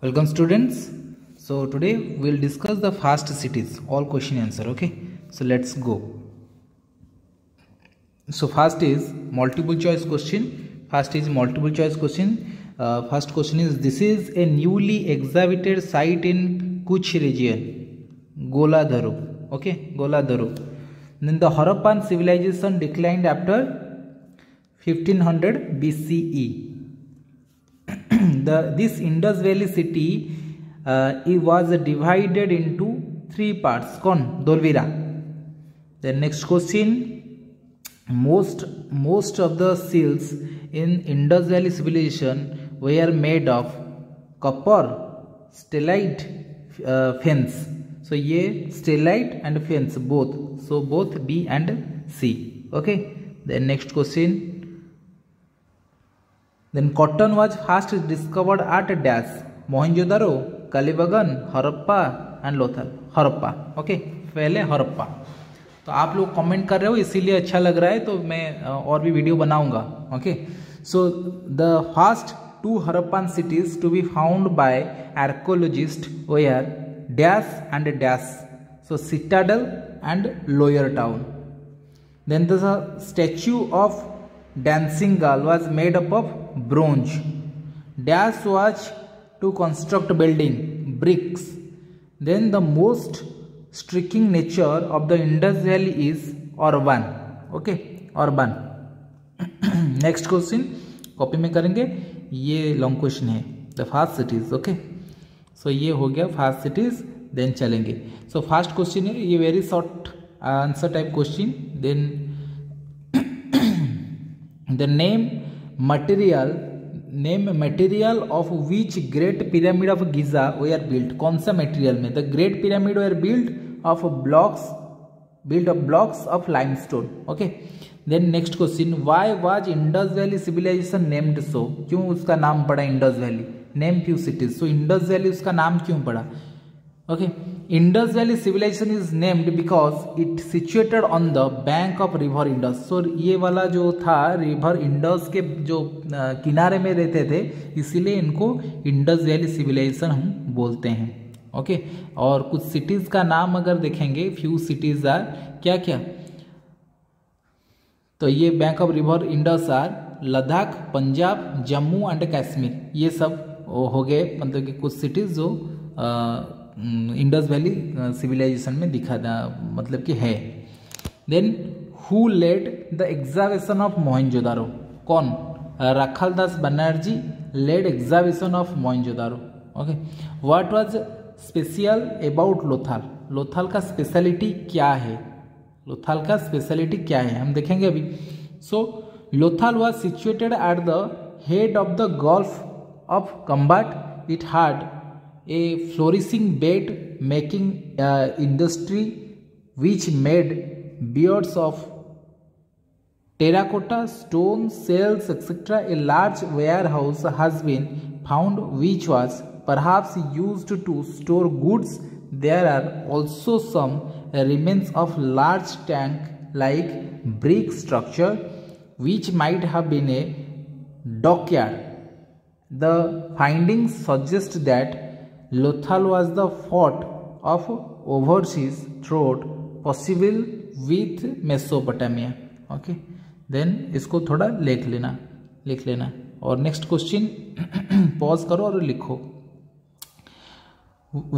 Welcome students. So today we will discuss the fast cities, all question answer. Okay, so let's go. So first is multiple choice question. First question is, this is a newly excavated site in Kuch region, Goladharu. Okay, Goladharu. Then the Harappan civilization declined after 1500 BCE. This Indus Valley city it was divided into three parts. Kon Dolvira. The next question: most of the seals in Indus Valley civilization were made of copper, stellite, fence. So ye stellite and fence both. So both B and C. Okay. Then next question. Then cotton was first discovered at dash Mohenjo-daro, Kalibagan, Harappa and Lothal. Harappa. Okay, पहले हरप्पा. तो आप लोग comment कर रहे हो इसीलिए अच्छा लग रहा है, तो मैं और भी वीडियो बनाऊंगा. Okay, so the first two Harappan cities to be found by archaeologists were dash and dash. So Citadel and Lower Town. Then the statue of Dancing Girl was made up of bronze. Dash was to construct building, bricks. Then the most striking nature of the Indus Valley is urban. Okay, urban. Next question, copy में करेंगे. ये long question है. The fast cities. Okay, सो ये हो गया fast cities. Then चलेंगे. So fast question है ये, very short answer type question. Then the name material of which great pyramid of Giza were built. कौन सा material में? The great pyramid were built of blocks of limestone. Okay. Then next question, why was Indus Valley civilization named so? क्यों उसका नाम पड़ा Indus Valley? Name few cities. So Indus Valley उसका नाम क्यों पड़ा? Okay, Indus Valley civilization is named because it situated on the bank of river Indus. So ये वाला जो था रिवर इंडस के जो किनारे में रहते थे, इसीलिए इनको इंडस वैली सिविलाइजेशन हम बोलते हैं. ओके, और कुछ सिटीज का नाम अगर देखेंगे, फ्यू सिटीज आर क्या क्या, तो ये bank of river Indus are Ladakh, Punjab, Jammu and Kashmir. ये सब हो गए, मतलब कि कुछ सिटीज जो इंडस वैली सिविलाइजेशन में दिखा था, मतलब कि है. Then who led the excavation of Mohenjodaro? कौन? Rakhaldas Banerji led excavation of Mohenjodaro. Okay, what was special about Lothal? Lothal का स्पेशलिटी क्या है? लोथाल का स्पेशलिटी क्या है हम देखेंगे अभी. So Lothal was situated at the head of the gulf of Khambat. It had a flourishing bed making industry which made beards of terracotta, stone, shells, etc. A large warehouse has been found which was perhaps used to store goods. There are also some remains of large tank like brick structure which might have been a dockyard. The findings suggest that Lothal was the fort of overseas trade possible with Mesopotamia. Okay, then इसको थोड़ा लिख लेना और next question pause करो और लिखो.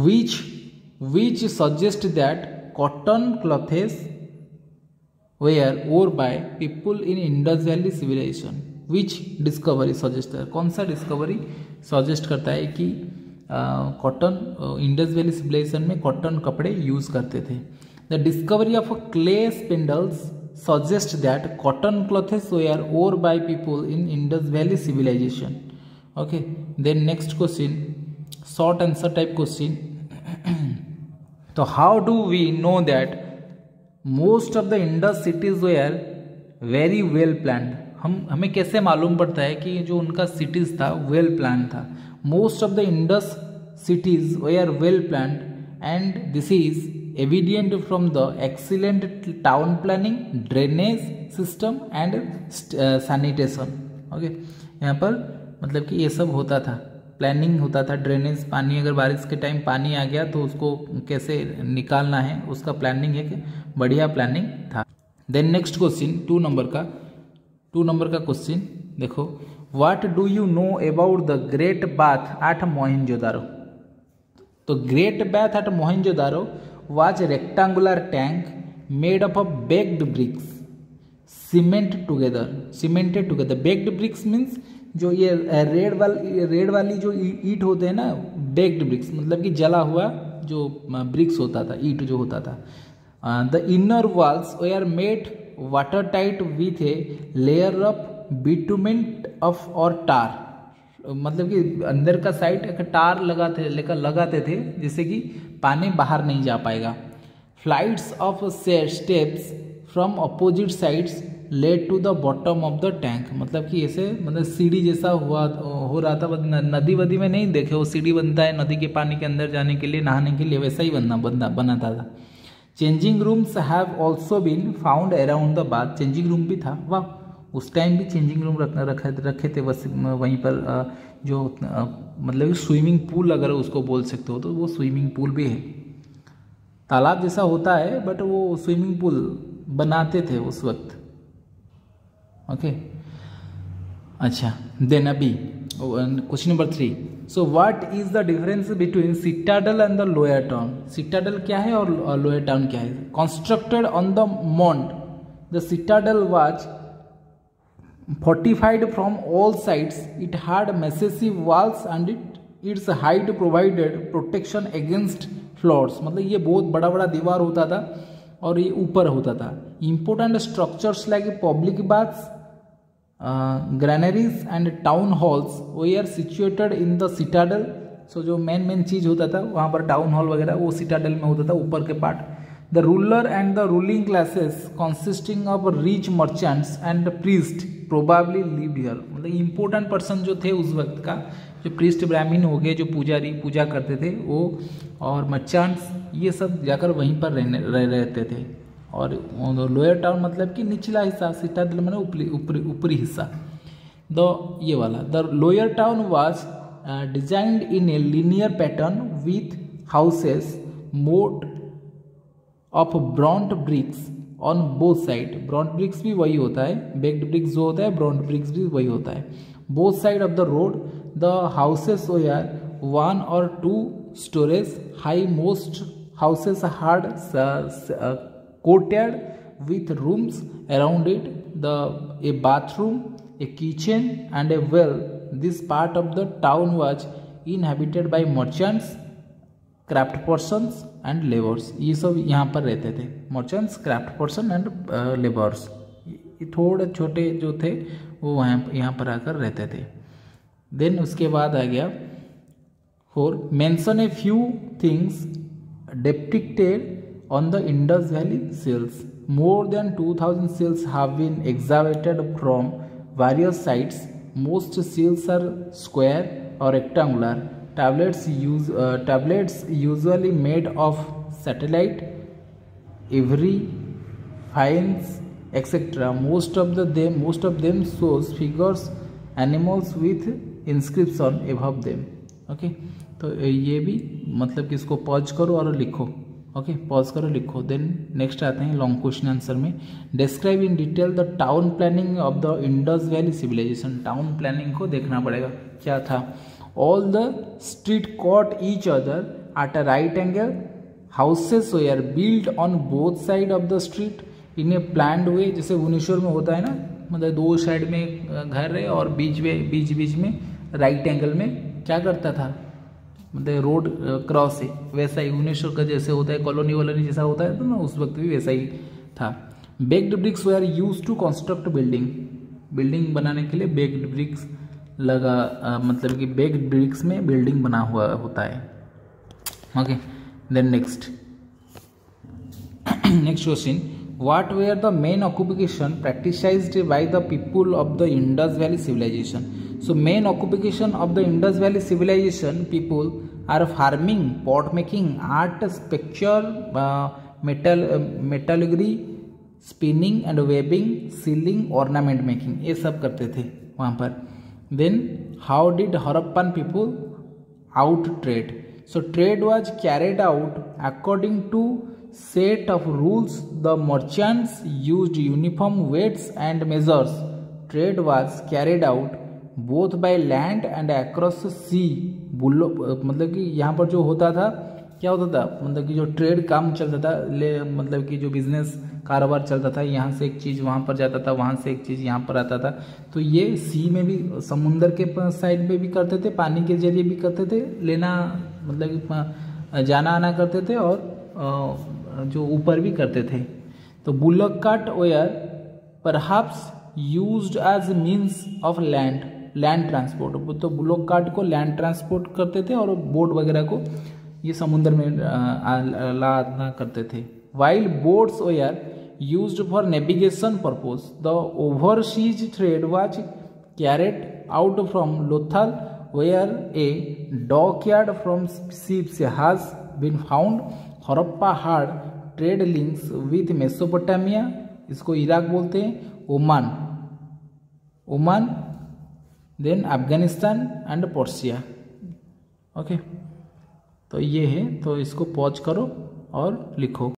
which suggest that cotton clothes were worn by people in Indus Valley civilization. which discovery suggest? कौन सा डिस्कवरी सजेस्ट करता है कि कॉटन इंडस वैली सिविलाइजेशन में कॉटन कपड़े यूज करते थे? The discovery of clay spindles suggest that cotton clothes were worn by people in Indus valley civilisation. Okay, then next question, short answer type question. तो how do we know that most of the Indus cities were very well planned? हमें कैसे मालूम पड़ता है कि जो उनका cities था वेल प्लान था? Most of the Indus cities were well planned, and this is evident from the excellent town planning, drainage system and sanitation. Okay, यहाँ पर मतलब कि ये सब होता था. प्लानिंग होता था, ड्रेनेज पानी अगर बारिश के टाइम पानी आ गया तो उसको कैसे निकालना है उसका प्लानिंग एक बढ़िया प्लानिंग था। देन नेक्स्ट क्वेश्चन 2 नंबर का क्वेश्चन देखो, what do you know about the great bath at Mohenjodaro. तो great bath at Mohenjodaro was rectangular tank made up of baked bricks cemented together. Baked bricks means जो ये red वाली जो ईट होते हैं ना, बेक्ड ब्रिक्स मतलब कि जला हुआ जो ब्रिक्स होता था, ईट जो होता था। The inner walls were made water tight with a layer of bitumen of और टार, मतलब कि अंदर का साइड एक टार लगाते थे जिससे कि पानी बाहर नहीं जा पाएगा। Flights of steps from opposite sides led to the bottom of the tank, मतलब कि ऐसे मतलब सीढ़ी जैसा हो रहा था। नदी वदी में नहीं देखे वो सीढ़ी बनता है नदी के पानी के अंदर जाने के लिए, नहाने के लिए, वैसा ही बनाता था। Changing rooms have also been found around the bath, changing room भी था। वाह, उस टाइम भी चेंजिंग रूम रखे थे बस वहीं पर। जो मतलब स्विमिंग पूल अगर उसको बोल सकते हो तो वो स्विमिंग पूल भी है, तालाब जैसा होता है बट वो स्विमिंग पूल बनाते थे उस वक्त। ओके अच्छा, देन अभी question number 3। So what is the difference between citadel and the lower town. Citadel क्या है और लोअर टाउन क्या है। Constructed on the mount, the citadel was fortified from all sides. It had massive walls and its height provided protection against floods, मतलब ये बहुत बड़ा बड़ा दीवार होता था और ये ऊपर होता था। Important structures like public baths, granaries and town halls were situated in the citadel. So जो मेन चीज होता था वहाँ पर टाउन हॉल वगैरह वो सिटाडल में होता था, ऊपर के part. The ruler and the ruling classes consisting of rich merchants and priest probably lived here, मतलब इम्पोर्टेंट पर्सन जो थे उस वक्त का, जो प्रीस्ट ब्राह्मण हो गए, जो पुजारी पूजा करते थे वो, और मर्चेंट्स, ये सब जाकर वहीं पर रहते थे। और लोअर टाउन मतलब कि निचला हिस्सा, सिटाडल मतलब ऊपरी हिस्सा। ये वाला the lower town was designed in a linear pattern with houses made of burnt bricks on both side. Burnt bricks भी वही होता है, बेक्ड ब्रिक्स जो होता है ब्रॉन्ट ब्रिक्स भी वही होता है। Both side of the road the houses were 1 or 2 stories high. Most houses had courtyard with rooms around it, a bathroom, a kitchen and a well. This part of the town was inhabited by merchants, craft persons and labours, ये सब यहाँ पर रहते थे। Merchants, craft person and labours, ये थोड़े छोटे जो थे वो यहाँ पर आकर रहते थे। देन उसके बाद आ गया 4, mention a few things depicted on the Indus valley seals. More than 2000 seals have been excavated from various sites. Most seals are square और rectangular. Tablets usually made of satellite, ivory, fines, etc. Most of them shows figures, animals with inscription above them. Okay, तो ये भी मतलब कि इसको pause करो और लिखो। ओके, पॉज करो लिखो। देन नेक्स्ट आते हैं लॉन्ग क्वेश्चन आंसर में। Describe in detail the town planning of the Indus valley civilisation. Town planning को देखना पड़ेगा क्या था। All the street caught each other at a right angle. Houses were built on both sides of the street in a planned way. जैसे भुवनेश्वर में होता है ना, मतलब 2 साइड में घर है और बीच में राइट एंगल में क्या करता था, मतलब रोड क्रॉस है, वैसा ही भुवनेश्वर का जैसे होता है, कॉलोनी जैसा होता है तो ना उस वक्त भी वैसा ही था। Baked bricks were use to construct building बनाने के लिए बेक्ड ब्रिक्स मतलब कि बेक्ड ब्रिक्स में बिल्डिंग बना हुआ होता है। Okay, then next question, what were the main occupation practised by the people of the Indus valley civilisation. So main occupation of the Indus valley civilisation people are farming, pot making, art, sculpture, metallurgy, spinning and weaving, sealing, ornament making, ये सब करते थे वहाँ पर। Then how did Harappan people out trade. So trade was carried out according to set of rules. The merchants used uniform weights and measures. Trade was carried out both by land and across sea. मतलब कि यहाँ पर जो होता था क्या होता था, मतलब कि जो ट्रेड काम चलता था, मतलब कि जो बिजनेस कारोबार चलता था, यहाँ से एक चीज़ वहाँ पर जाता था, वहाँ से एक चीज़ यहाँ पर आता था। तो ये सी में भी, समुंदर के साइड में भी करते थे, पानी के जरिए भी करते थे, लेना मतलब कि जाना आना करते थे, और जो ऊपर भी करते थे। तो bullock cart were perhaps used as means of land transport. तो बुलक कार्ट को लैंड ट्रांसपोर्ट करते थे और बोट वगैरह को ये समुद्र में लाना करते थे। While boats were used for navigation purpose, the overseas trade was carried out from Lothal where a dockyard from ships has been found. Harappa had trade links with Mesopotamia, इसको इराक बोलते हैं, Oman, then Afghanistan and Persia. Okay, तो ये है, तो इसको pause करो और लिखो।